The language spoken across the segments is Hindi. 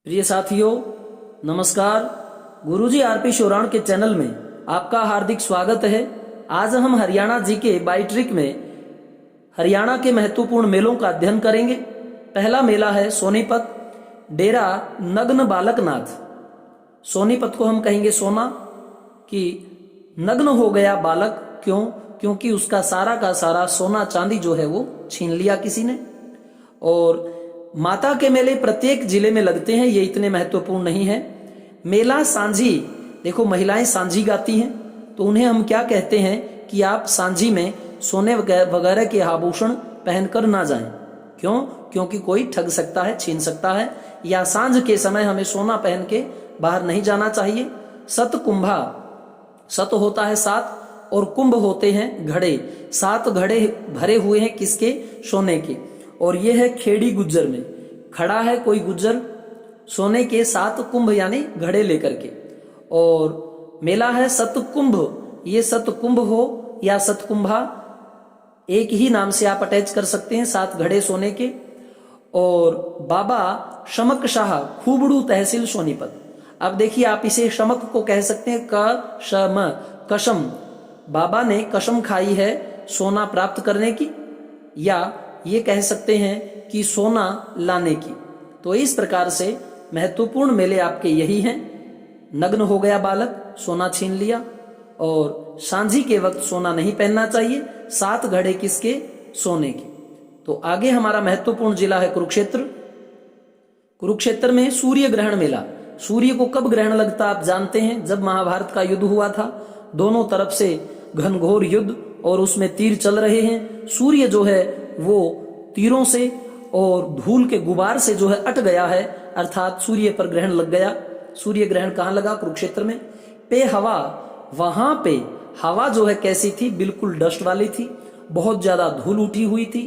प्रिय साथियों, नमस्कार। गुरुजी आरपी शोराण के चैनल में आपका हार्दिक स्वागत है। आज हम हरियाणा जी के बाई ट्रिक में हरियाणा के महत्वपूर्ण मेलों का अध्ययन करेंगे। पहला मेला है सोनीपत, डेरा नग्न बालकनाथ। सोनीपत को हम कहेंगे सोना कि नग्न हो गया बालक, क्यों? क्योंकि उसका सारा का सारा सोना चांदी जो है वो छीन लिया किसी ने। और माता के मेले प्रत्येक जिले में लगते हैं, ये इतने महत्वपूर्ण नहीं है। मेला सांझी, देखो महिलाएं सांझी गाती हैं, तो उन्हें हम क्या कहते हैं कि आप सांझी में सोने वगैरह के आभूषण पहनकर ना जाएं। क्यों? क्योंकि कोई ठग सकता है, छीन सकता है, या सांझ के समय हमें सोना पहन के बाहर नहीं जाना चाहिए। सत कुंभा, सत होता है सात और कुंभ होते हैं घड़े। सात घड़े भरे हुए हैं किसके? सोने के। और ये है खेड़ी गुज्जर में खड़ा है कोई गुज्जर सोने के 7 कुंभ यानी घड़े लेकर के। और मेला है सतकुंभ, ये सतकुंभ हो या सतकुंभा, एक ही नाम से आप अटैच कर सकते हैं, 7 घड़े सोने के। और बाबा शमक शाह, खूबड़ू तहसील सोनीपत। अब देखिए, आप इसे शमक को कह सकते हैं कसम, बाबा ने कसम खाई है सोना प्राप्त करने की, या ये कह सकते हैं कि सोना लाने की। तो इस प्रकार से महत्वपूर्ण मेले आपके यही हैं। नग्न हो गया बालक, सोना छीन लिया, और सांझी के वक्त सोना नहीं पहनना चाहिए। 7 घड़े किसके? सोने के। तो आगे हमारा महत्वपूर्ण जिला है कुरुक्षेत्र। कुरुक्षेत्र में सूर्य ग्रहण मेला। सूर्य को कब ग्रहण लगता आप जानते हैं? जब महाभारत का युद्ध हुआ था, दोनों तरफ से घनघोर युद्ध और उसमें तीर चल रहे हैं। सूर्य जो है वो तीरों से और धूल के गुबार से जो है अट गया है, अर्थात सूर्य पर ग्रहण लग गया। सूर्य ग्रहण कहाँ लगा? कुरुक्षेत्र में। पे हवा, वहां पे हवा जो है कैसी थी? बिल्कुल डस्ट वाली थी, बहुत ज्यादा धूल उठी हुई थी।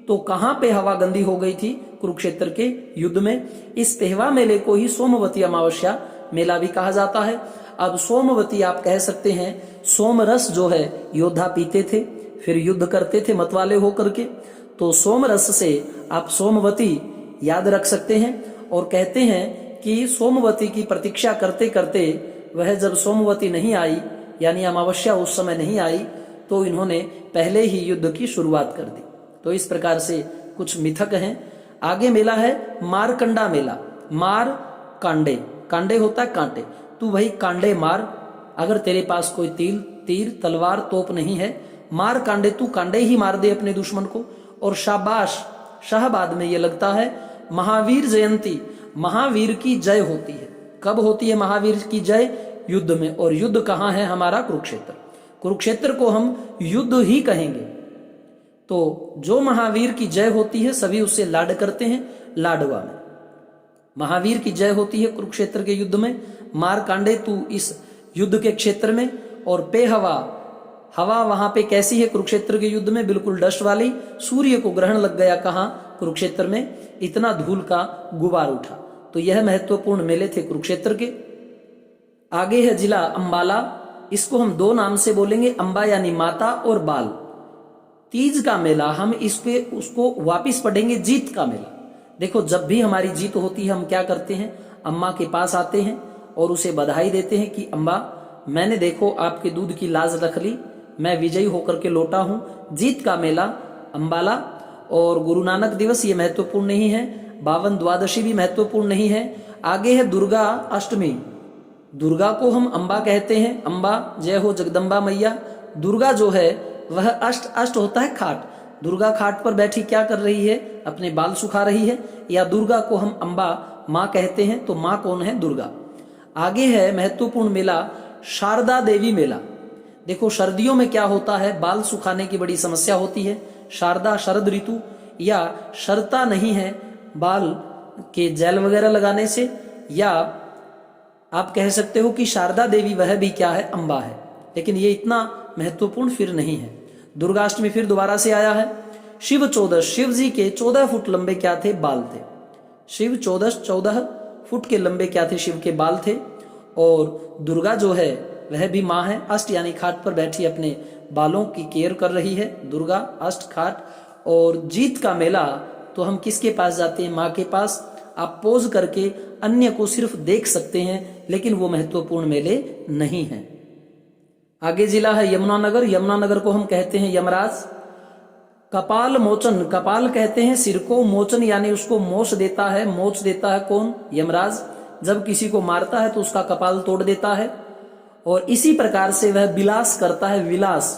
तो कहां पे हवा गंदी हो गई थी? कुरुक्षेत्र के युद्ध में। इस पेहवा मेले को ही सोमवती अमावस्या मेला भी कहा जाता है। अब सोमवती आप कह सकते हैं, सोमरस जो है योद्धा पीते थे, फिर युद्ध करते थे मतवाले होकर के। तो सोमरस से आप सोमवती याद रख सकते हैं। और कहते हैं कि सोमवती की प्रतीक्षा करते करते वह जब सोमवती नहीं आई, यानी अमावस्या उस समय नहीं आई, तो इन्होंने पहले ही युद्ध की शुरुआत कर दी। तो इस प्रकार से कुछ मिथक हैं। आगे मेला है मारकंडा मेला। मार कांडे, कांडे होता है कांटे, तू वही कांडे मार। अगर तेरे पास कोई तीर तलवार तोप नहीं है, मार कांडे, तू कांडे ही मार दे अपने दुश्मन को। और शाबाश, शाहबाद में ये लगता है महावीर जयंती, महावीर की जय होती है। कब होती है महावीर की जय? युद्ध में। और युद्ध कहाँ है? हमारा कुरुक्षेत्र। कुरुक्षेत्र को हम युद्ध ही कहेंगे। तो जो महावीर की जय होती है सभी उससे लाड करते हैं, लाडवा में महावीर की जय होती है कुरुक्षेत्र के युद्ध में। मार कांडे, तू इस युद्ध के क्षेत्र में। और पे हवा, हवा वहां पे कैसी है? कुरुक्षेत्र के युद्ध में बिल्कुल डस्ट वाली। सूर्य को ग्रहण लग गया कहां? कुरुक्षेत्र में, इतना धूल का गुबार उठा। तो यह महत्वपूर्ण मेले थे कुरुक्षेत्र के। आगे है जिला अंबाला। इसको हम 2 नाम से बोलेंगे, अंबा यानी माता और बाल। तीज का मेला, हम इस पे उसको वापिस पढ़ेंगे जीत का मेला। देखो, जब भी हमारी जीत होती है हम क्या करते हैं? अम्मा के पास आते हैं और उसे बधाई देते हैं कि अम्मा, मैंने देखो आपके दूध की लाज रख ली, मैं विजयी होकर के लौटा हूं। जीत का मेला अंबाला। और गुरु नानक दिवस ये महत्वपूर्ण नहीं है। 52 द्वादशी भी महत्वपूर्ण नहीं है। आगे है दुर्गा अष्टमी। दुर्गा को हम अम्बा कहते हैं, अम्बा जय हो जगदम्बा मैया। दुर्गा जो है वह अष्ट होता है खाट। दुर्गा खाट पर बैठी क्या कर रही है? अपने बाल सुखा रही है। या दुर्गा को हम अम्बा माँ कहते हैं, तो माँ कौन है? दुर्गा। आगे है महत्वपूर्ण मेला शारदा देवी मेला। देखो, सर्दियों में क्या होता है? बाल सुखाने की बड़ी समस्या होती है। शारदा, शरद ऋतु, या शरता नहीं है बाल के जेल वगैरह लगाने से, या आप कह सकते हो कि शारदा देवी वह भी क्या है? अम्बा है। लेकिन ये इतना महत्वपूर्ण फिर नहीं है। दुर्गाष्टमी फिर दोबारा से आया है। शिव चौदश, शिव जी के 14 फुट लंबे क्या थे? बाल थे। शिव चौदश, 14 फुट के लंबे क्या थे? शिव के बाल थे। और दुर्गा जो है वह भी माँ है। अष्ट यानी खाट पर बैठी अपने बालों की केयर कर रही है दुर्गा, अष्ट खाट। और जीत का मेला तो हम किसके पास जाते हैं? माँ के पास। आप पोज करके अन्य को सिर्फ देख सकते हैं, लेकिन वो महत्वपूर्ण मेले नहीं हैं। आगे जिला है यमुनानगर। यमुनानगर को हम कहते हैं यमराज। कपाल मोचन, कपाल कहते हैं सिर को, मोचन यानी उसको मोच देता है। मोच देता है कौन? यमराज। जब किसी को मारता है तो उसका कपाल तोड़ देता है। और इसी प्रकार से वह विलास करता है। विलास,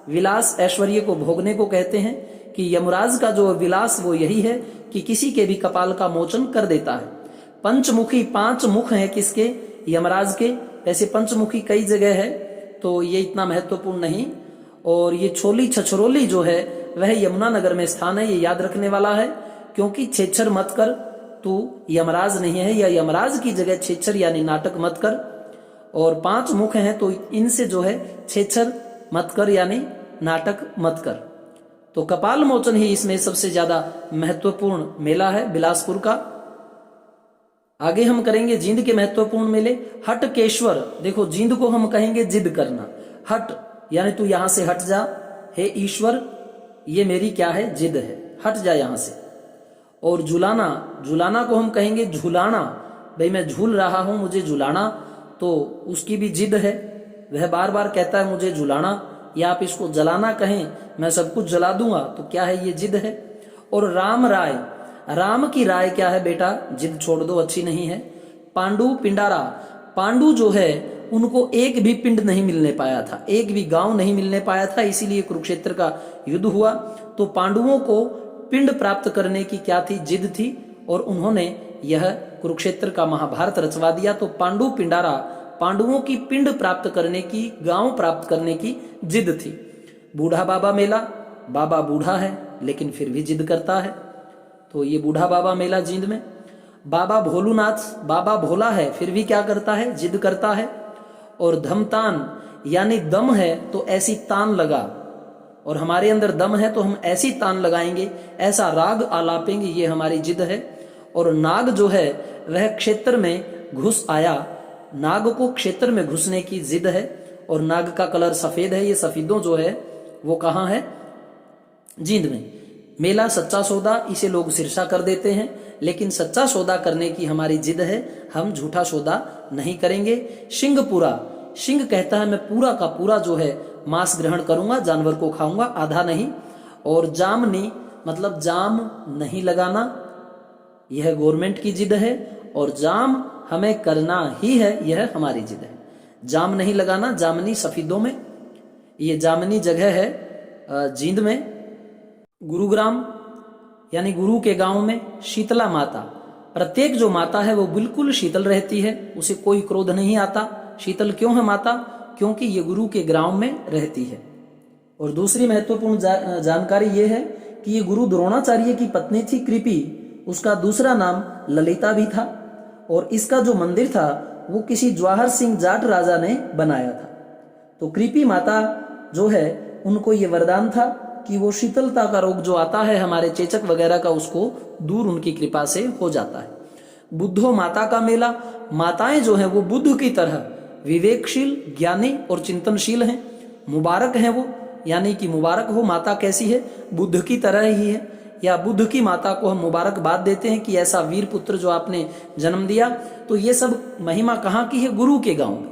विलास ऐश्वर्य को भोगने को कहते हैं कि यमराज का जो विलास वो यही है कि किसी के भी कपाल का मोचन कर देता है। पंचमुखी, 5 मुख हैं किसके? यमराज के। ऐसे पंचमुखी कई जगह है, तो ये इतना महत्वपूर्ण नहीं। और ये छोली छछरोली जो है वह यमुनानगर में स्थान है, ये याद रखने वाला है, क्योंकि छेछर मत कर, तू यमराज नहीं है, या यमराज की जगह छेछर यानी नाटक मत कर। और 5 मुख हैं तो इनसे जो है छेछर मत कर यानी नाटक मत कर। तो कपाल मोचन ही इसमें सबसे ज्यादा महत्वपूर्ण मेला है बिलासपुर का। आगे हम करेंगे जींद के महत्वपूर्ण मेले। हटकेश्वर, देखो जींद को हम कहेंगे जिद करना। हट यानी तू यहां से हट जा, हे ईश्वर ये मेरी क्या है? जिद है, हट जा यहां से। और झुलाना, झुलाना को हम कहेंगे झुलाना, भाई मैं झूल रहा हूं मुझे झुलाना, तो उसकी भी जिद है, वह बार बार कहता है मुझे झुलाना। या आप इसको जलाना कहें, मैं सब कुछ जला दूंगा, तो क्या है? ये जिद है। और राम राय, राम की राय क्या है बेटा? जिद छोड़ दो, अच्छी नहीं है। पांडु पिंडारा, पांडु जो है उनको एक भी पिंड नहीं मिलने पाया था, एक भी गांव नहीं मिलने पाया था, इसीलिए कुरुक्षेत्र का युद्ध हुआ। तो पांडुओं को पिंड प्राप्त करने की क्या थी? जिद थी, और उन्होंने यह कुरुक्षेत्र का महाभारत रचवा दिया। तो पांडु पिंडारा, पांडुओं की पिंड प्राप्त करने की, गांव प्राप्त करने की जिद थी। बूढ़ा बाबा मेला, बाबा बूढ़ा है लेकिन फिर भी जिद करता है, तो ये बूढ़ा बाबा मेला जींद में। बाबा भोलूनाथ, बाबा भोला है फिर भी क्या करता है? जिद करता है। और धमतान यानी दम है तो ऐसी तान लगा, और हमारे अंदर दम है तो हम ऐसी तान लगाएंगे, ऐसा राग आलापेंगे, ये हमारी जिद है। और नाग जो है वह क्षेत्र में घुस आया, नाग को क्षेत्र में घुसने की जिद है। और नाग का कलर सफेद है, ये सफेदों जो है वो कहाँ है? जींद में। मेला सच्चा सौदा, इसे लोग सिरसा कर देते हैं, लेकिन सच्चा सौदा करने की हमारी जिद है, हम झूठा सौदा नहीं करेंगे। सिंहपुरा, सिंह कहता है मैं पूरा का पूरा जो है मांस ग्रहण करूंगा, जानवर को खाऊंगा, आधा नहीं। और जामनी मतलब जाम नहीं लगाना, यह गवर्नमेंट की जिद है, और जाम हमें करना ही है, यह हमारी जिद है। जाम नहीं लगाना, जामनी सफेदों में, ये जामनी जगह है जींद में। गुरुग्राम यानी गुरु के गांव में शीतला माता, प्रत्येक जो माता है वो बिल्कुल शीतल रहती है, उसे कोई क्रोध नहीं आता। शीतल क्यों है माता? क्योंकि ये गुरु के ग्राम में रहती है। और दूसरी महत्वपूर्ण जानकारी ये है कि ये गुरु द्रोणाचार्य की पत्नी थी कृपी, उसका दूसरा नाम ललिता भी था। और इसका जो मंदिर था वो किसी जवाहर सिंह जाट राजा ने बनाया था। तो कृपी माता जो है उनको ये वरदान था कि वो शीतलता का रोग जो आता है हमारे चेचक वगैरह का, उसको दूर उनकी कृपा से हो जाता है। बुद्धो माता का मेला, माताएं जो है वो बुद्ध की तरह विवेकशील, ज्ञानी और चिंतनशील हैं। मुबारक हैं वो, यानी कि मुबारक हो माता कैसी है? बुद्ध की तरह ही है, या बुद्ध की माता को हम मुबारकबाद देते हैं कि ऐसा वीर पुत्र जो आपने जन्म दिया। तो ये सब महिमा कहाँ की है? गुरु के गांव में।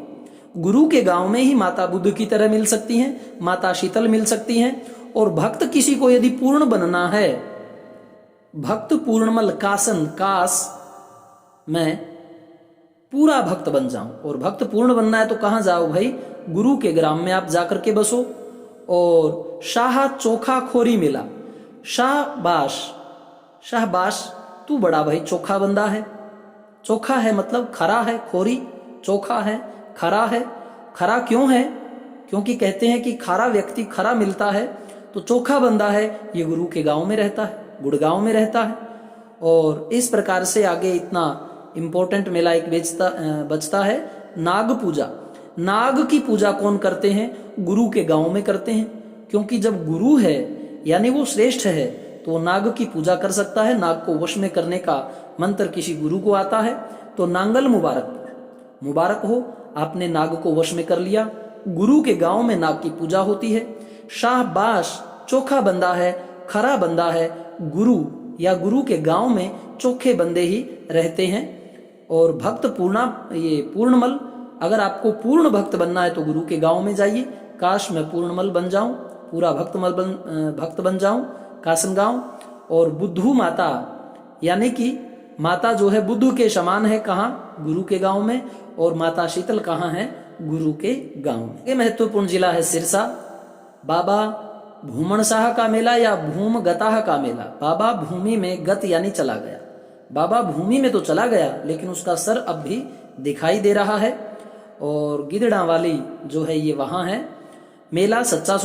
गुरु के गांव में ही माता बुद्ध की तरह मिल सकती हैं, माता शीतल मिल सकती हैं। और भक्त किसी को यदि पूर्ण बनना है, भक्त पूर्णमल कासन, काश मैं पूरा भक्त बन जाऊं। और भक्त पूर्ण बनना है तो कहां जाओ भाई? गुरु के ग्राम में आप जाकर के बसो। और शाह चोखा खोरी मिला, शाहबाश, शाहबाश तू बड़ा भाई चोखा बंदा है। चोखा है मतलब खरा है, खोरी चोखा है, खरा है। खरा क्यों है? क्योंकि कहते हैं कि खरा व्यक्ति खरा मिलता है, तो चोखा बंदा है, ये गुरु के गांव में रहता है, गुड़गांव में रहता है। और इस प्रकार से आगे इतना इंपॉर्टेंट मेला एक बचता है नाग पूजा। नाग की पूजा कौन करते हैं? गुरु के गांव में करते हैं, क्योंकि जब गुरु है यानी वो श्रेष्ठ है तो वो नाग की पूजा कर सकता है। नाग को वश में करने का मंत्र किसी गुरु को आता है। तो नांगल मुबारक, मुबारक हो आपने नाग को वश में कर लिया। गुरु के गांव में नाग की पूजा होती है। शाहबाश चोखा बंदा है, खरा बंदा है। गुरु या गुरु के गांव में चोखे बंदे ही रहते हैं। और भक्त पूर्णमल, अगर आपको पूर्ण भक्त बनना है तो गुरु के गांव में जाइए। काश मैं पूर्णमल बन जाऊं, पूरा भक्त बन जाऊं, कासन गांव। और बुद्धू माता, यानी कि माता जो है बुद्ध के समान है, कहाँ? गुरु के गांव में। और माता शीतल कहाँ है? गुरु के गांव में। ये महत्वपूर्ण जिला है सिरसा। बाबा भूमन शाह का मेला या भूम गताह का मेला। बाबा भूमि में गत यानी चला गया। बाबा भूमि में तो चला गया, लेकिन उसका सर अब भी दिखाई दे रहा है। और गिदड़ा वाली जो है ये वहां है। मेला सच्चा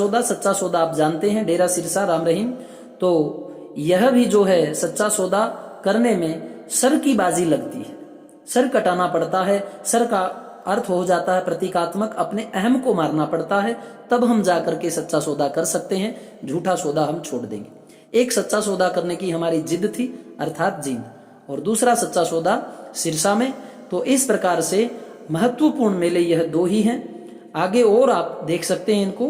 सौदा आप जानते हैं, डेरा सिरसा राम रहीम। तो यह भी जो है सच्चा सौदा करने में सर की बाजी लगती है, सर कटाना पड़ता है। सर का अर्थ हो जाता है प्रतीकात्मक, अपने अहम को मारना पड़ता है, तब हम जाकर के सच्चा सौदा कर सकते हैं। झूठा सौदा हम छोड़ देंगे। एक सच्चा सौदा करने की हमारी जिद थी, अर्थात जींद, और दूसरा सच्चा सौदा सिरसा में। तो इस प्रकार से महत्वपूर्ण मेले यह दो ही हैं। आगे और आप देख सकते हैं इनको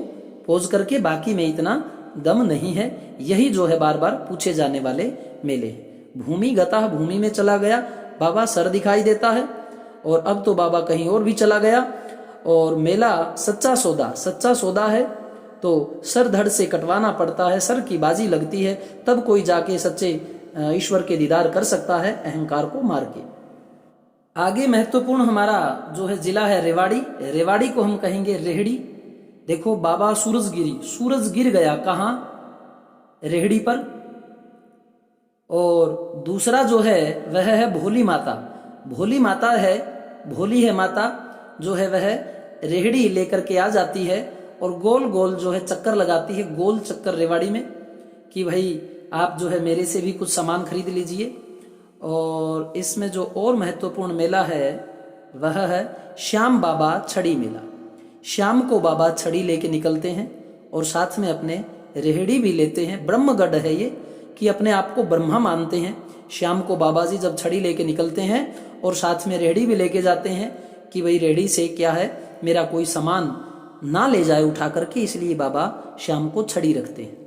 पोज करके, बाकी में इतना दम नहीं है। यही जो है बार बार पूछे जाने वाले मेले हैं। भूमि गता, भूमि में चला गया, बाबा सर दिखाई देता है। और अब तो बाबा कहीं और भी चला गया। और मेला सच्चा सौदा है, तो सर धड़ से कटवाना पड़ता है, सर की बाजी लगती है, तब कोई जाके सच्चे ईश्वर के दीदार कर सकता है, अहंकार को मार के। आगे महत्वपूर्ण हमारा जो है जिला है रेवाड़ी। रेवाड़ी को हम कहेंगे रेहड़ी। देखो बाबा सूरज गिर गया, कहाँ? रेहड़ी पर। और दूसरा जो है वह है भोली माता। भोली माता है, भोली है माता जो है वह रेहड़ी लेकर के आ जाती है और गोल गोल जो है चक्कर लगाती है, गोल चक्कर रेवाड़ी में, कि भाई आप जो है मेरे से भी कुछ सामान खरीद लीजिए। और इसमें जो और महत्वपूर्ण मेला है वह है श्याम बाबा छड़ी मेला। शाम को बाबा छड़ी लेके निकलते हैं और साथ में अपने रेहड़ी भी लेते हैं। ब्रह्मगढ़ है ये, कि अपने आप को ब्रह्मा मानते हैं। शाम को बाबा जी जब छड़ी लेके निकलते हैं और साथ में रेहड़ी भी लेके जाते हैं, कि भाई रेहड़ी से क्या है, मेरा कोई सामान ना ले जाए उठा करके, इसलिए बाबा शाम को छड़ी रखते हैं।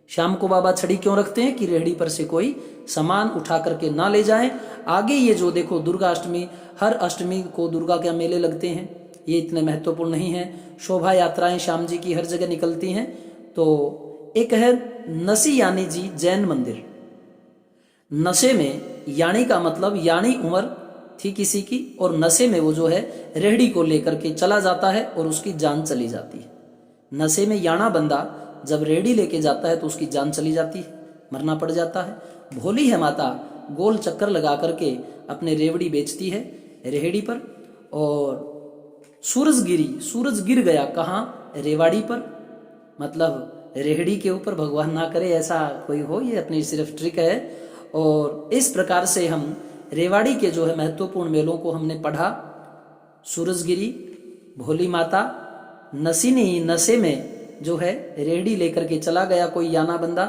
शाम को बाबा छड़ी क्यों रखते हैं? कि रेहड़ी पर से कोई सामान उठा करके ना ले जाएं। आगे ये जो देखो दुर्गा अष्टमी, हर अष्टमी को दुर्गा के मेले लगते हैं, ये इतने महत्वपूर्ण नहीं है। शोभा यात्राएं श्याम जी की हर जगह निकलती हैं। तो एक है नसी यानी जी जैन मंदिर। नशे में, यानी का मतलब यानी उम्र थी किसी की, और नशे में वो जो है रेहड़ी को लेकर के चला जाता है और उसकी जान चली जाती है। नशे में याना बंदा जब रेहड़ी लेके जाता है तो उसकी जान चली जाती है, मरना पड़ जाता है। भोली है माता, गोल चक्कर लगा करके अपने रेवड़ी बेचती है रेहड़ी पर। और सूरज गिर गया, कहाँ? रेवाड़ी पर, मतलब रेहड़ी के ऊपर। भगवान ना करे ऐसा कोई हो, ये अपनी सिर्फ ट्रिक है। और इस प्रकार से हम रेवाड़ी के जो है महत्वपूर्ण मेलों को हमने पढ़ा। सूरजगिरी, भोली माता, नसीनी, नशे में जो है रेहड़ी लेकर के चला गया कोई याना बंदा,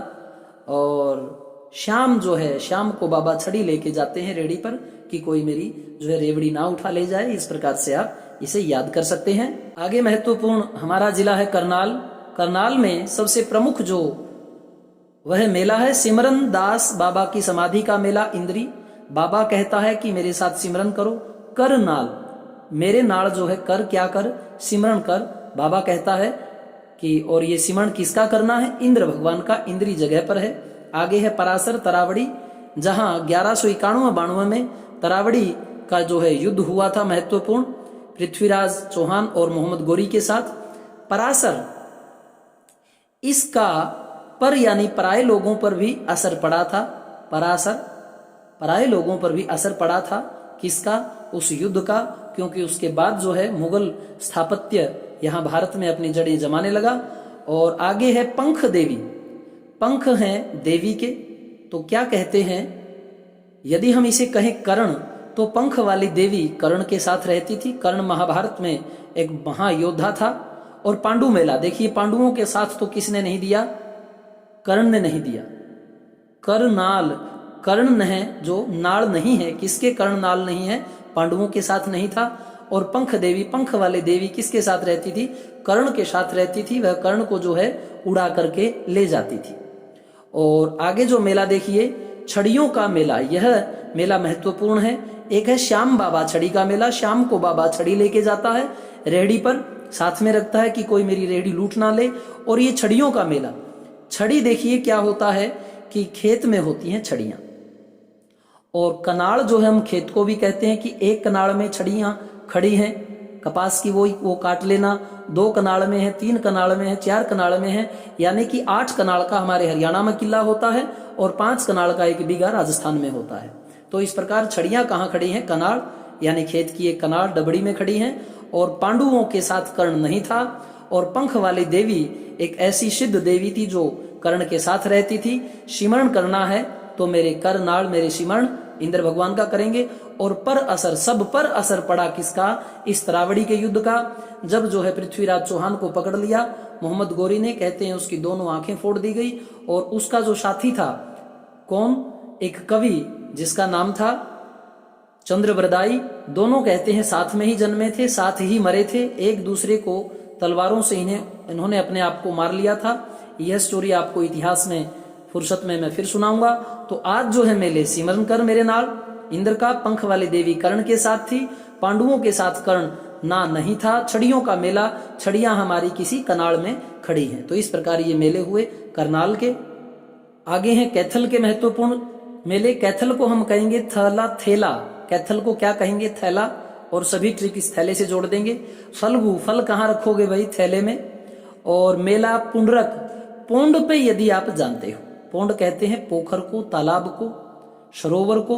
और शाम जो है, शाम को बाबा छड़ी लेके जाते हैं रेहड़ी पर, कि कोई मेरी जो है रेवड़ी ना उठा ले जाए। इस प्रकार से आप इसे याद कर सकते हैं। आगे महत्वपूर्ण हमारा जिला है करनाल। करनाल में सबसे प्रमुख जो वह मेला है सिमरन दास बाबा की समाधि का मेला, इंद्री। बाबा कहता है कि मेरे साथ सिमरन करो, कर नाल, मेरे नाल जो है कर, क्या कर? सिमरन कर। बाबा कहता है कि, और ये सिमरन किसका करना है? इंद्र भगवान का, इंद्री जगह पर है। आगे है पराशर तरावड़ी, जहां 1191-92 में तरावड़ी का जो है युद्ध हुआ था महत्वपूर्ण, पृथ्वीराज चौहान और मोहम्मद गोरी के साथ। पराशर, इसका पर यानी पराये लोगों पर भी असर पड़ा था। पराशर, पराये लोगों पर भी असर पड़ा था। किसका? उस युद्ध का, क्योंकि उसके बाद जो है मुगल स्थापत्य यहाँ भारत में अपनी जड़ें जमाने लगा। और आगे है पंख देवी। पंख हैं देवी के, तो क्या कहते हैं? यदि हम इसे कहें कर्ण, तो पंख वाली देवी कर्ण के साथ रहती थी। कर्ण महाभारत में एक महायोद्धा था। और पांडु मेला देखिए, पांडुओं के साथ तो किसने नहीं दिया? कर्ण ने नहीं दिया। करनाल, कर्ण है जो नाल नहीं है, किसके कर्ण नाल नहीं है? पांडवों के साथ नहीं था। और पंख देवी, पंख वाले देवी किसके साथ रहती थी? कर्ण के साथ रहती थी। वह कर्ण को जो है उड़ा करके ले जाती थी। और आगे जो मेला देखिए छड़ियों का मेला, यह मेला महत्वपूर्ण है। एक है श्याम बाबा छड़ी का मेला, शाम को बाबा छड़ी लेके जाता है रेहड़ी पर, साथ में रखता है कि कोई मेरी रेहड़ी लूट ना ले। और ये छड़ियों का मेला, छड़ी देखिए क्या होता है कि खेत में होती हैं छड़ियां, और कनाड़ जो है हम खेत को भी कहते हैं कि एक कनाड़ में छड़ियां खड़ी हैं कपास की, वो काट लेना, 2 कनाड़ में है, 3 कनाड़ में है, 4 कनाड़ में है, यानी कि 8 कनाड़ का हमारे हरियाणा में किला होता है और 5 कनाड़ का 1 बीघा राजस्थान में होता है। तो इस प्रकार छड़ियां कहाँ खड़ी हैं? कनाड़, यानी खेत की एक कनाड़ डबड़ी में खड़ी हैं। और पांडुओं के साथ कर्ण नहीं था, और पंख वाली देवी एक ऐसी सिद्ध देवी थी जो कर्ण के साथ रहती थी। सिमरण करना है तो मेरे कर नाड़ मेरे सिमरण इंद्र भगवान का करेंगे। और पर असर, सब पर असर पड़ा किसका? इस तरावड़ी के युद्ध का। जब जो है पृथ्वीराज चौहान को पकड़ लिया मोहम्मद गोरी ने, कहते हैं उसकी दोनों आंखें फोड़ दी गई। और उसका जो साथी था, कौन? एक कवि जिसका नाम था चंद्रवरदाई, दोनों कहते हैं साथ में ही जन्मे थे, साथ ही मरे थे, एक दूसरे को तलवारों से इन्होंने अपने आप को मार लिया था। यह स्टोरी आपको इतिहास में फुर्सत में मैं फिर सुनाऊंगा। तो आज जो है मेले सिमरन कर मेरे नाल इंद्र का, पंख वाली देवी कर्ण के साथ थी, पांडुओं के साथ कर्ण ना नहीं था। छड़ियों का मेला, छड़ियां हमारी किसी कनाड़ में खड़ी हैं। तो इस प्रकार ये मेले हुए करनाल के। आगे हैं कैथल के महत्वपूर्ण मेले। कैथल को हम कहेंगे थला थेला, कैथल को क्या कहेंगे? थैला। और सभी ट्रिक इस थैले से जोड़ देंगे। फलगु, फल कहाँ रखोगे भाई? थैले में। और मेला पुंडरक, पोंड पे यदि आप जानते हो, पोंड कहते हैं पोखर को, तालाब को, सरोवर को।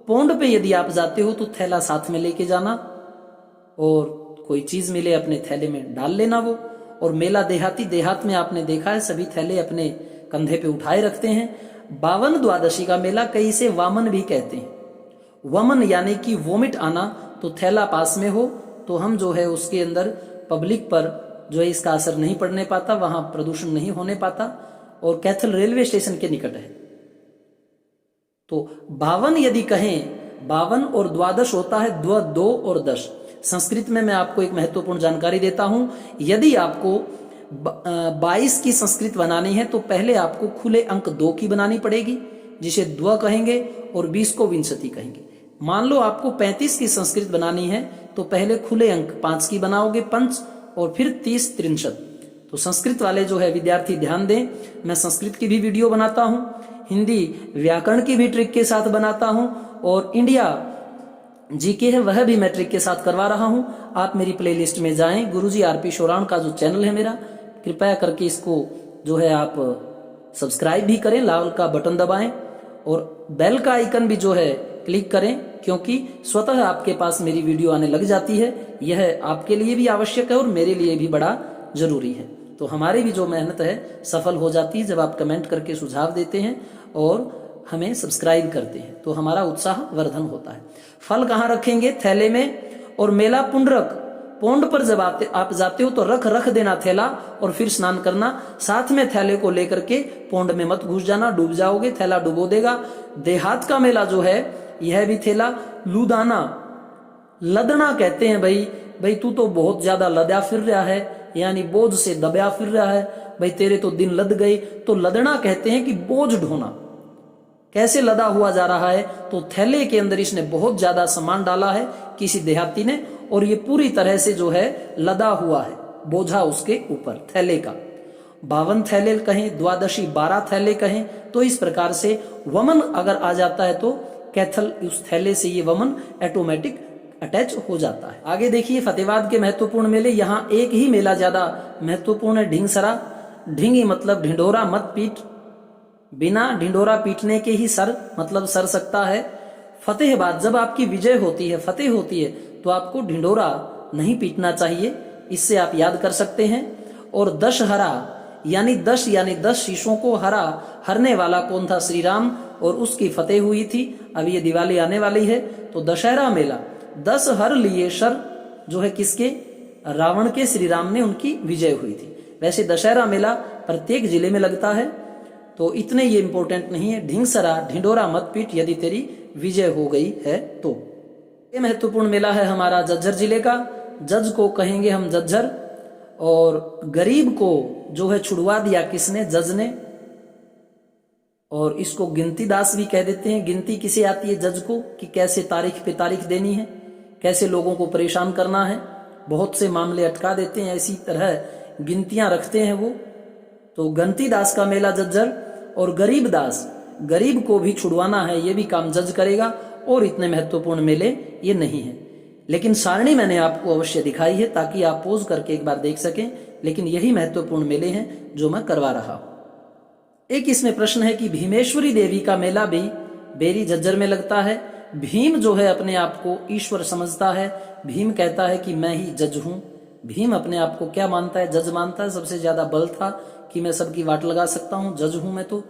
पोंड पे यदि आप जाते हो तो थैला साथ में लेके जाना, और कोई चीज मिले अपने थैले में डाल लेना वो। और मेला देहाती, देहात में आपने देखा है सभी थैले अपने कंधे पे उठाए रखते हैं। 52 द्वादशी का मेला, कई से वामन भी कहते हैं। वमन यानी कि वोमिट आना, तो थैला पास में हो तो हम जो है उसके अंदर पब्लिक पर जो है इसका असर नहीं पड़ने पाता, वहां प्रदूषण नहीं होने पाता। और कैथल रेलवे स्टेशन के निकट है। तो 52 यदि कहें, 52 और द्वादश होता है 2 और 10। संस्कृत में मैं आपको एक महत्वपूर्ण जानकारी देता हूं। यदि आपको 22 की संस्कृत बनानी है तो पहले आपको खुले अंक 2 की बनानी पड़ेगी, जिसे द्व कहेंगे, और 20 को विंशति कहेंगे। मान लो आपको 35 की संस्कृत बनानी है तो पहले खुले अंक 5 की बनाओगे, पंच, और फिर 30 63। तो संस्कृत वाले जो है विद्यार्थी ध्यान दें, मैं संस्कृत की भी वीडियो बनाता हूं, हिंदी व्याकरण की भी ट्रिक के साथ बनाता हूं, और इंडिया जीके है वह भी मैं ट्रिक के साथ करवा रहा हूं। आप मेरी प्लेलिस्ट में जाएं, गुरुजी आरपी शोराण का जो चैनल है मेरा, कृपया करके इसको जो है आप सब्सक्राइब भी करें, लाल का बटन दबाएं, और बेल का आइकन भी जो है क्लिक करें, क्योंकि स्वतः आपके पास मेरी वीडियो आने लग जाती है। यह आपके लिए भी आवश्यक है और मेरे लिए भी बड़ा जरूरी है। तो हमारी भी जो मेहनत है सफल हो जाती है जब आप कमेंट करके सुझाव देते हैं और हमें सब्सक्राइब करते हैं, तो हमारा उत्साह वर्धन होता है। फल कहाँ रखेंगे? थैले में। और मेला पुंडरक, पोंड पर जब आप जाते हो तो रख देना थैला, और फिर स्नान करना। साथ में थैले को लेकर के पोंड में मत घुस जाना, डूब जाओगे, थैला डुबो देगा। देहात का मेला जो है यह भी थैला। लुदाना, लदना कहते हैं भाई तू तो बहुत ज्यादा लदा फिर रहा है, यानी बोझ से दबया फिर रहा है, भाई तेरे तो दिन लद गए। तो लदना कहते हैं कि बोझ ढोना। कैसे लदा हुआ जा रहा है? तो थैले के अंदर इसने बहुत ज्यादा सामान डाला है किसी देहाती ने, और ये पूरी तरह से जो है लदा हुआ है, बोझा उसके ऊपर थैले का। 52 थैले कहें, द्वादशी 12 थैले कहें। तो इस प्रकार से वमन अगर आ जाता है तो कैथल, उस थैले से ये वमन ऑटोमेटिक अटैच हो जाता है। आगे देखिए फतेहाबाद के महत्वपूर्ण मेले। यहाँ एक ही मेला ज्यादा महत्वपूर्ण है, ढिंगसरा। ढिंगी मतलब ढिंडोरा मत पीट, बिना ढिंडोरा पीटने के ही सर मतलब सर सकता है। फतेहाबाद, जब आपकी विजय होती है, फतेह होती है, तो आपको ढिंडोरा नहीं पीटना चाहिए, इससे आप याद कर सकते हैं। और दशहरा यानी 10 शीशों को हरने वाला कौन था? श्री राम, और उसकी फतेह हुई थी। अब ये दिवाली आने वाली है तो दशहरा मेला, 10 हर लिए शर जो है किसके? रावण के, श्री राम ने उनकी विजय हुई थी। वैसे दशहरा मेला प्रत्येक जिले में लगता है, तो इतने ये इंपॉर्टेंट नहीं है। ढिंगसरा, ढिंडोरा मत पीट यदि तेरी विजय हो गई है तो। ये महत्वपूर्ण मेला है हमारा झज्जर जिले का। जज को कहेंगे हम झज्जर, और गरीब को जो है छुड़वा दिया किसने? जज ने। और इसको गिनती दास भी कह देते हैं। गिनती किसे आती है? जज को, कि कैसे तारीख पे तारीख देनी है, कैसे लोगों को परेशान करना है, बहुत से मामले अटका देते हैं, इसी तरह गिनतियां रखते हैं वो। तो गंती दास का मेला जज्जर। और गरीब दास, गरीब को भी छुड़वाना है, ये भी काम जज करेगा। और इतने महत्वपूर्ण मेले ये नहीं है, लेकिन सारणी मैंने आपको अवश्य दिखाई है ताकि आप पोज करके एक बार देख सकें। लेकिन यही महत्वपूर्ण मेले हैं जो मैं करवा रहा हूं। एक इसमें प्रश्न है कि भीमेश्वरी देवी का मेला भी बेरी झज्जर में लगता है। भीम जो है अपने आप को ईश्वर समझता है। भीम कहता है कि मैं ही जज हूं। भीम अपने आप को क्या मानता है? जज मानता है। सबसे ज्यादा बल था कि मैं सबकी वाट लगा सकता हूं, जज हूं मैं तो,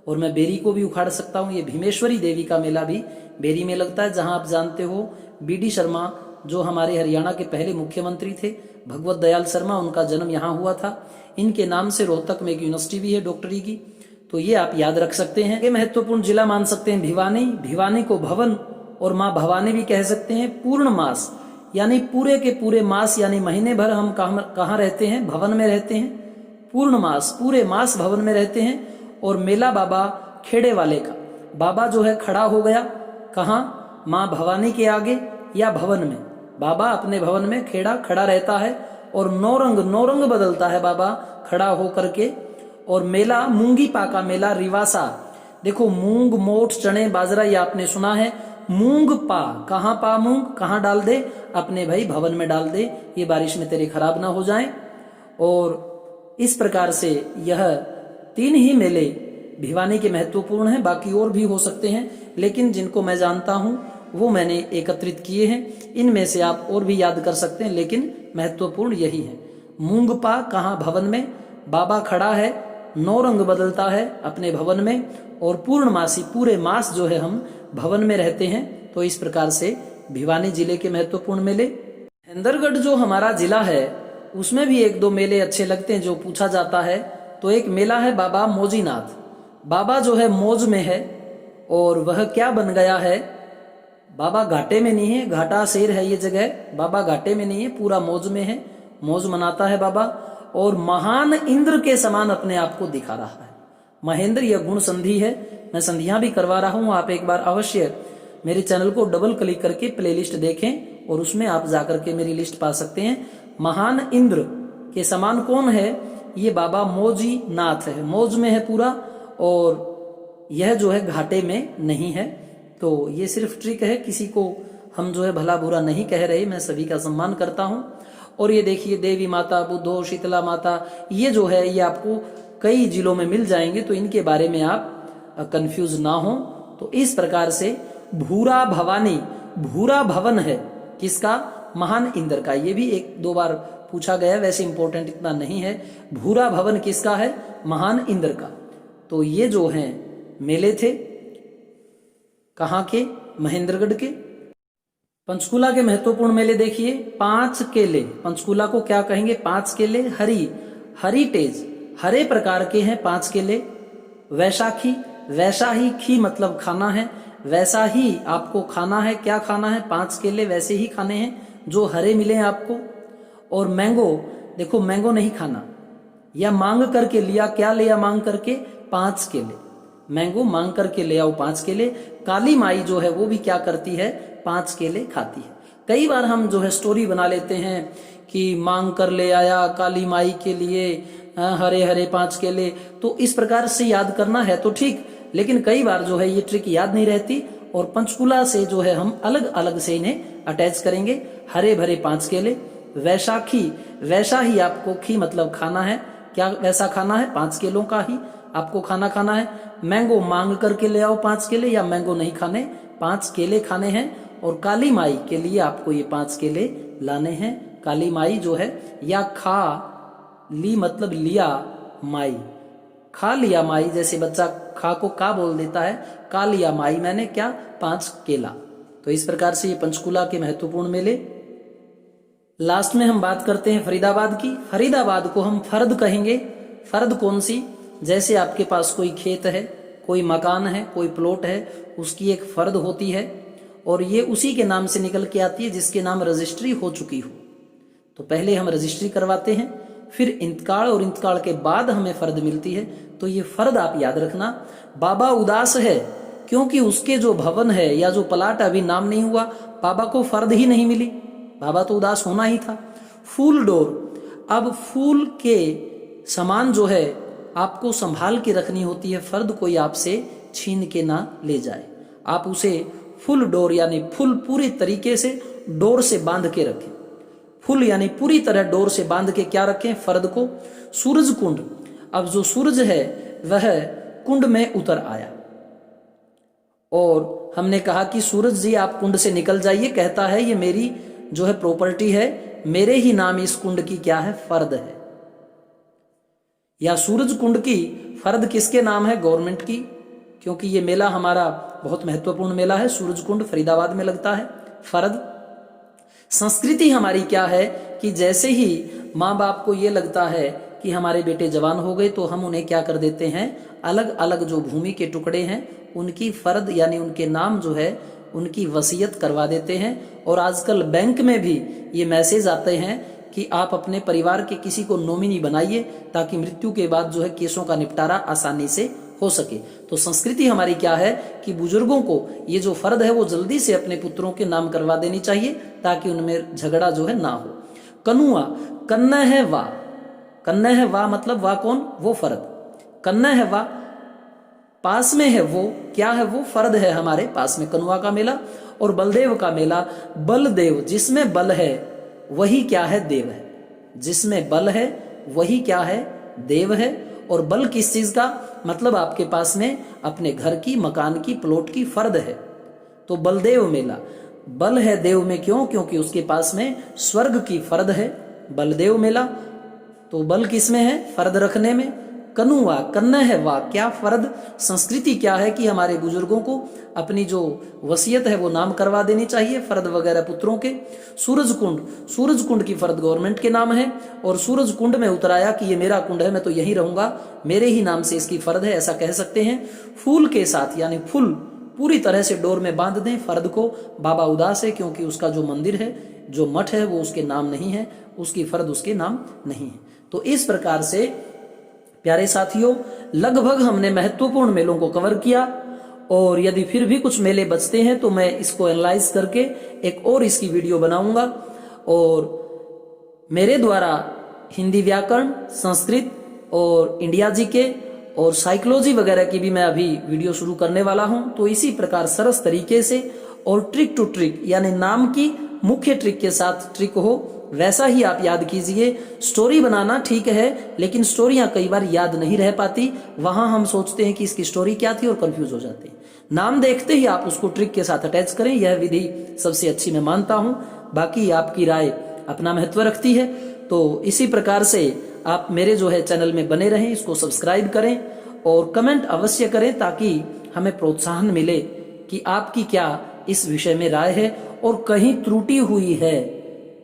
और मैं बेरी को भी उखाड़ सकता हूं। ये भीमेश्वरी देवी का मेला भी बेरी में लगता है, जहां आप जानते हो बीडी शर्मा जो हमारे हरियाणा के पहले मुख्यमंत्री थे, भगवत दयाल शर्मा, उनका जन्म यहाँ हुआ था। इनके नाम से रोहतक में एक यूनिवर्सिटी भी है डॉक्टरी की, तो ये आप याद रख सकते हैं। ये महत्वपूर्ण जिला मान सकते हैं भिवानी। भिवानी को भवन और माँ भवानी भी कह सकते हैं। पूर्ण मास यानी पूरे के पूरे मास यानी महीने भर हम कहाँ रहते हैं? भवन में रहते हैं। पूर्ण मास, पूरे मास भवन में रहते हैं। और मेला बाबा खेड़े वाले का, बाबा जो है खड़ा हो गया कहाँ? माँ भवानी के आगे या भवन में। बाबा अपने भवन में खेड़ा खड़ा रहता है और नौरंग बदलता है बाबा खड़ा होकर के। और मेला मूंगी पाका मेला रिवासा। देखो मूंग, मोठ, चने, बाजरा ये आपने सुना है। मूंग पा, कहाँ पा मूंग? कहाँ डाल दे? अपने भाई भवन में डाल दे, ये बारिश में तेरे खराब ना हो जाए। और इस प्रकार से यह 3 ही मेले भिवानी के महत्वपूर्ण हैं। बाकी और भी हो सकते हैं, लेकिन जिनको मैं जानता हूं वो मैंने एकत्रित किए हैं। इनमें से आप और भी याद कर सकते हैं, लेकिन महत्वपूर्ण यही है। मूंग पा, कहाँ? भवन में। बाबा खड़ा है, 9 रंग बदलता है अपने भवन में। और पूर्णमासी, पूरे मास जो है हम भवन में रहते हैं। तो इस प्रकार से भिवानी जिले के महत्वपूर्ण मेले। महेंद्रगढ़ जो हमारा जिला है उसमें भी 1-2 मेले अच्छे लगते हैं जो पूछा जाता है। तो एक मेला है बाबा मौजीनाथ। बाबा जो है मौज में है, और वह क्या बन गया है? बाबा घाटे में नहीं है, घाटा शेर है ये जगह। बाबा घाटे में नहीं है, पूरा मौज में है, मौज मनाता है बाबा। और महान इंद्र के समान अपने आप को दिखा रहा है। महेंद्र यह गुण संधि है, मैं संधियां भी करवा रहा हूं। आप एक बार अवश्य मेरे चैनल को डबल क्लिक करके प्लेलिस्ट देखें और उसमें आप जाकर के मेरी लिस्ट पा सकते हैं। महान इंद्र के समान कौन है? ये बाबा मौजी नाथ है, मौज में है पूरा। और यह जो है घाटे में नहीं है। तो ये सिर्फ ट्रिक है, किसी को हम जो है भला बुरा नहीं कह रहे, मैं सभी का सम्मान करता हूं। और ये देखिए देवी माता, बुद्धो, शीतला माता, ये जो है ये आपको कई जिलों में मिल जाएंगे, तो इनके बारे में आप कंफ्यूज ना हो। तो इस प्रकार से भूरा भवानी, भूरा भवन है किसका? महान इंद्र का। ये भी 1-2 बार पूछा गया, वैसे इंपॉर्टेंट इतना नहीं है। भूरा भवन किसका है? महान इंद्र का। तो ये जो हैं मेले थे कहाँ के? महेंद्रगढ़ के। पंचकूला के महत्वपूर्ण मेले देखिए। 5 केले, पंचकूला को क्या कहेंगे? 5 केले। हरीटेज, हरे प्रकार के हैं 5 केले। वैशाखी, वैसा ही, खी मतलब खाना है, वैसा ही आपको खाना है। क्या खाना है? 5 केले वैसे ही खाने हैं जो हरे मिले हैं आपको। और मैंगो, देखो मैंगो नहीं खाना, या मांग करके लिया, क्या लिया मांग करके? 5 केले। मैंगो मांग करके ले आओ 5 केले। काली माई जो है वो भी क्या करती है? 5 केले खाती है। कई बार हम जो है स्टोरी बना लेते हैं कि मांग कर ले आया काली माई के लिए हरे हरे 5 केले। तो इस प्रकार से याद करना है तो ठीक, लेकिन कई बार जो है ये ट्रिक याद नहीं रहती। और पंचकूला से जो है हम अलग अलग से इन्हें अटैच करेंगे। हरे भरे 5 केले। वैशाखी, वैसा ही आपको, खी मतलब खाना है, क्या वैसा खाना है? 5 केलों का ही आपको खाना है। मैंगो मांग करके ले आओ 5 केले, या मैंगो नहीं खाने, 5 केले खाने हैं। और काली माई के लिए आपको ये 5 केले लाने हैं। काली माई जो है, या खा ली मतलब लिया माई, खा लिया माई, जैसे बच्चा खा को का बोल देता है, का लिया माई मैंने क्या? 5 केला। तो इस प्रकार से ये पंचकूला के महत्वपूर्ण मेले। लास्ट में हम बात करते हैं फरीदाबाद की। फरीदाबाद को हम फर्द कहेंगे। फर्द कौन सी? जैसे आपके पास कोई खेत है, कोई मकान है, कोई प्लॉट है, उसकी एक फर्द होती है और ये उसी के नाम से निकल के आती है जिसके नाम रजिस्ट्री हो चुकी हो। तो पहले हम रजिस्ट्री करवाते हैं, फिर इंतकाल और इंतकाल के बाद हमें फर्द मिलती है। तो ये फर्द आप याद रखना। बाबा उदास है क्योंकि उसके जो भवन है या जो प्लाट अभी नाम नहीं हुआ, बाबा को फर्द ही नहीं मिली, बाबा तो उदास होना ही था। फूल डोर, अब फूल के सामान जो है आपको संभाल के रखनी होती है, फर्द कोई आपसे छीन के ना ले जाए। आप उसे फुल डोर यानी फुल पूरी तरीके से डोर से बांध के रखें। फुल यानी पूरी तरह डोर से बांध के क्या रखें? फर्द को। सूरज कुंड, अब जो सूरज है वह कुंड में उतर आया और हमने कहा कि सूरज जी आप कुंड से निकल जाइए, कहता है ये मेरी जो है प्रॉपर्टी है, मेरे ही नाम इस कुंड की क्या है? फर्द है। या सूरज कुंड की फर्द किसके नाम है? गवर्नमेंट की, क्योंकि ये मेला हमारा बहुत महत्वपूर्ण मेला है। सूरज कुंड फरीदाबाद में लगता है। फर्द। संस्कृति हमारी क्या है कि जैसे ही माँ बाप को ये लगता है कि हमारे बेटे जवान हो गए तो हम उन्हें क्या कर देते हैं? अलग अलग जो भूमि के टुकड़े हैं उनकी फर्द यानी उनके नाम जो है उनकी वसीयत करवा देते हैं। और आजकल बैंक में भी ये मैसेज आते हैं कि आप अपने परिवार के किसी को नॉमिनी बनाइए ताकि मृत्यु के बाद जो है केसों का निपटारा आसानी से हो सके। तो संस्कृति हमारी क्या है कि बुजुर्गों को ये जो फर्द है वो जल्दी से अपने पुत्रों के नाम करवा देनी चाहिए ताकि उनमें झगड़ा जो है ना हो। कनुआ, कन्ना है वा, कन्ना है वा मतलब वा कौन? वो फर्द। कन्ना है वा पास में है वो क्या है? वो फर्द है हमारे पास में। कनुआ का मेला और बलदेव का मेला। बलदेव, जिसमें बल है वही क्या है? देव है। जिसमें बल है वही क्या है? देव है। और बल किस चीज का? मतलब आपके पास में अपने घर की, मकान की, प्लॉट की फर्द है। तो बलदेव मेला, बल है देव में, क्यों? क्योंकि उसके पास में स्वर्ग की फर्द है। बलदेव मेला, तो बल किस में है? फर्द रखने में। कनुआ, कन्ना है वा, क्या? फर्द। संस्कृति क्या है कि हमारे बुजुर्गों को अपनी जो वसीयत है वो नाम करवा देनी चाहिए, फर्द वगैरह पुत्रों के। सूरज कुंड, सूरज कुंड की फर्द गवर्नमेंट के नाम है और सूरज कुंड में उतराया कि ये मेरा कुंड है, मैं तो यहीं रहूंगा, मेरे ही नाम से इसकी फर्द है, ऐसा कह सकते हैं। फूल के साथ यानी फुल पूरी तरह से डोर में बांध दें फर्द को। बाबा उदास है क्योंकि उसका जो मंदिर है, जो मठ है वो उसके नाम नहीं है, उसकी फर्द उसके नाम नहीं है। तो इस प्रकार से प्यारे साथियों लगभग हमने महत्वपूर्ण मेलों को कवर किया और यदि फिर भी कुछ मेले बचते हैं तो मैं इसको एनालाइज करके एक और इसकी वीडियो बनाऊंगा। और मेरे द्वारा हिंदी व्याकरण, संस्कृत और इंडिया जीके और साइकोलॉजी वगैरह की भी मैं अभी वीडियो शुरू करने वाला हूं। तो इसी प्रकार सरस तरीके से और ट्रिक टू ट्रिक यानी नाम की मुख्य ट्रिक के साथ ट्रिक हो वैसा ही आप याद कीजिए। स्टोरी बनाना ठीक है, लेकिन स्टोरियां कई बार याद नहीं रह पाती, वहां हम सोचते हैं कि इसकी स्टोरी क्या थी और कंफ्यूज हो जाते हैं। नाम देखते ही आप उसको ट्रिक के साथ अटैच करें, यह विधि सबसे अच्छी मैं मानता हूं। बाकी आपकी राय अपना महत्व रखती है। तो इसी प्रकार से आप मेरे जो है चैनल में बने रहें, इसको सब्सक्राइब करें और कमेंट अवश्य करें ताकि हमें प्रोत्साहन मिले कि आपकी क्या इस विषय में राय है और कहीं त्रुटि हुई है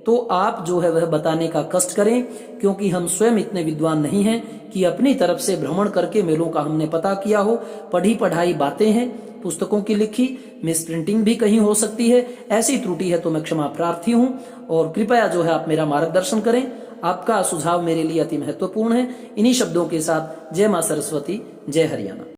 तो आप जो है वह बताने का कष्ट करें, क्योंकि हम स्वयं इतने विद्वान नहीं हैं कि अपनी तरफ से भ्रमण करके मेलों का हमने पता किया हो। पढ़ी पढ़ाई बातें हैं, पुस्तकों की लिखी, मिस प्रिंटिंग भी कहीं हो सकती है, ऐसी त्रुटि है तो मैं क्षमा प्रार्थी हूं और कृपया जो है आप मेरा मार्गदर्शन करें। आपका सुझाव मेरे लिए अति महत्वपूर्ण है। इन्हीं शब्दों के साथ जय मां सरस्वती, जय हरियाणा।